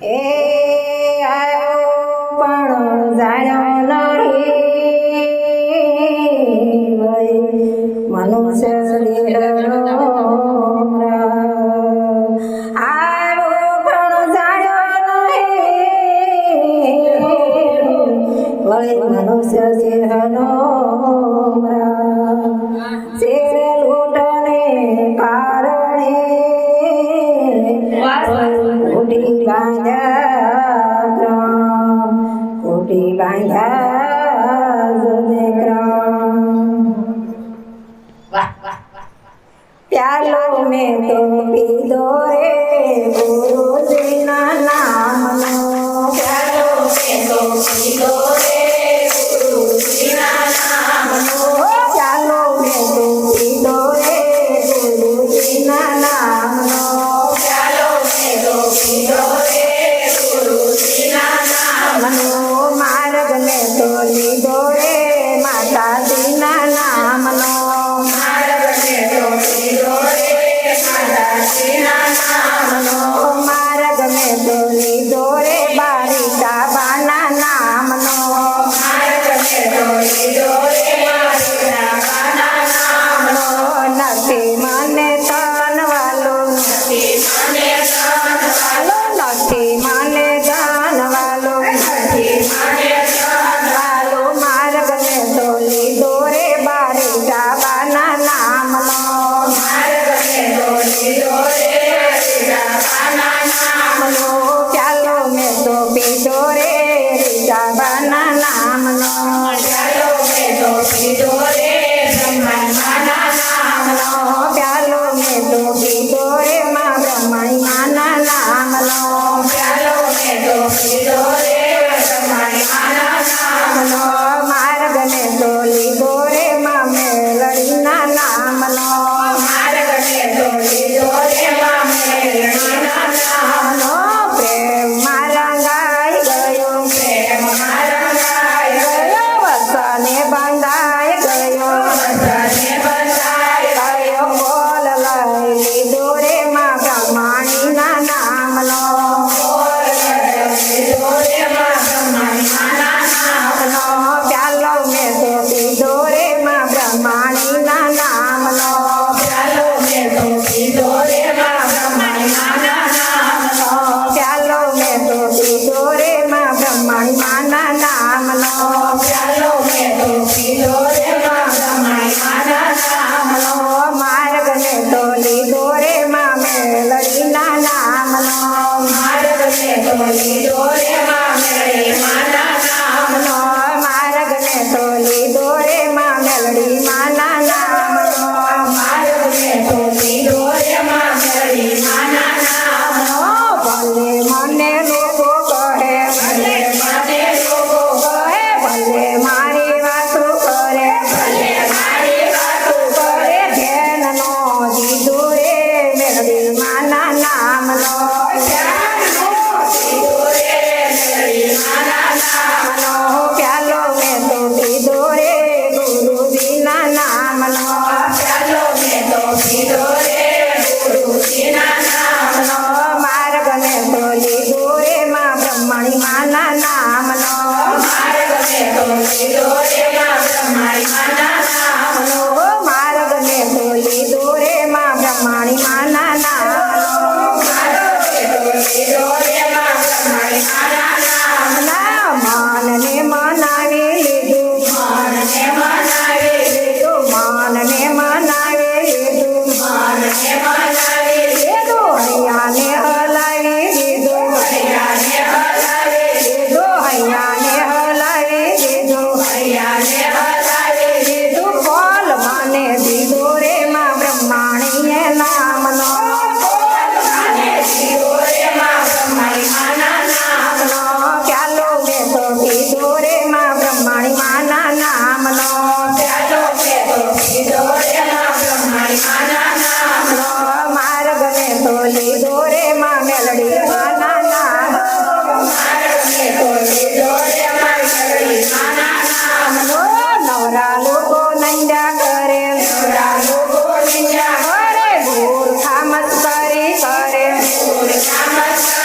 એ આવ્યો પણ જાણ્યો નહીં મનુષ્ય દેહનો આવ્યો પણ જાણ્યો નહીં મનુષ્ય દેહનો શેર લૂંટને કારણે કોટી બાંધ્યા જુદે ક્રમ પ્યાલો મેં તો પીધો રે ગુરુજીના નામનો પ્યાલો મેં તો પીધો રે ગુરુજીના નામનો પ્યાલો મેં તો પીધો રે ગુરુજીના નામનો પ્યાલો મેં તો પીધો રે ગુરુજીના નામનો માર્ગ મેં તો લીધો રે માતાજીના નામનો માર્ગ મેં તો લીધો રે માતાજીના નામનો માર્ગ મેં તો લીધો રે બારીકા બાના નામનો માર્ગ મેં તો લીધો રે બારીકા બાના નામનો નથી મને તન વાલો નથી મને તન વાલો નથી મને ગાન વાલો નથી મને તન વાલો માર્ગ મેં તો લીધો રે બારીકા બાના નામનો માર્ગ મેં તો લીધો રે બારીકા બાના નામનો ચાલો મેં તો પીધો રે રીકા બાના નામનો ચાલો મેં તો પીધો રે બ્રહ્માના નામનો ચાલો મેં તો પીધો રે મા બ્રહ્માના નામનો ચાલો મેં તો પીધો રે બ્રહ્માના નામનો માર્ગ મેં તો લીધો રે મા મેલડીના નામનો માર્ગ મેં તો લીધો રે મા મેલડીના નામનો પ્રેમ મારા ગાય ગયો પ્રેમ મારા ગાય ગયો વસને બંધાય ગયો વસને બંધાય ગયો બોલ લઈ લીધો રે મા બ્રહ્માણીના નામનો બોલ લઈ લીધો રે મા બ્રહ્માણીના નામનો પ્યાલો મેં તો પીધો રે મા બ્રહ્માણીના નામનો પ્યાલો મેં તો પીધો રે મા બ્રહ્માણીના નામનો પ્યાલો મેં તો પીધો રે મા બ્રહ્માણીના નામનો પ્યાલો મેં તો પીધો રે મા બ્રહ્માણીના નામનો માર્ગ મેં તો લીધો રે મા મેલડીના નામનો માર્ગ મેં તો લીધો રે મા મેલડીના નામનો માર્ગ મેં તો લીધો રે મા મેલડીના નામનો માર્ગ મેં તો લીધો રે મા મેલડીના નામનો ભલે મને લોકો કહે ભલે મને લોકો કહે ભલે મારી વાતો કરે ભલે મારી વાતો કરે ધ્યાનનો દીધો રે મેલડીના નામનો પ્યાલો મેં તો પીધો રે ગુરુજીના નામનો પ્યાલો મેં તો પીધો રે ગુરુજીના નામનો માર્ગ મેં તો લીધો રે મા બ્રહ્માણીના નામનો માર્ગ મેં તો લીધો રે મા બ્રહ્માણીના નામનો માર્ગ મેં તો લીધો રે મા બ્રહ્માણીના નામનો માર્ગ મેં તો લીધો રે મા બ્રહ્માણીના નામના માનને મનાવી લીધું માનને મનાવી લીધું માનને મનાવી લીધું માનને મનાવી લીધું હૈયાને હલાવી દીધું હૈયાને હલાવી દીધું હૈયાને હલાવી દીધું હૈયાને હલાવી દીધું બોલ મને દીધો રે મા બ્રહ્માણીએ નામનો બોલ મને દીધો રે મા બ્રહ્માણીના નામનો ચાલો મેં તો પીધો રે મા બ્રહ્માણીના નામનો ચાલો મેં તો પીધો રે મા બ્રહ્માણીના નામનો માર્ગ મેં તો લીધો રે મા મેલડીના નામનો માર્ગ મેં તો લીધો રે મા મેલડીના નામનો નવરા લોકો નંજા કરે નવરા લોકો નંજા કરે ભૂલ ખામત કરી કરે ભૂલ ખામત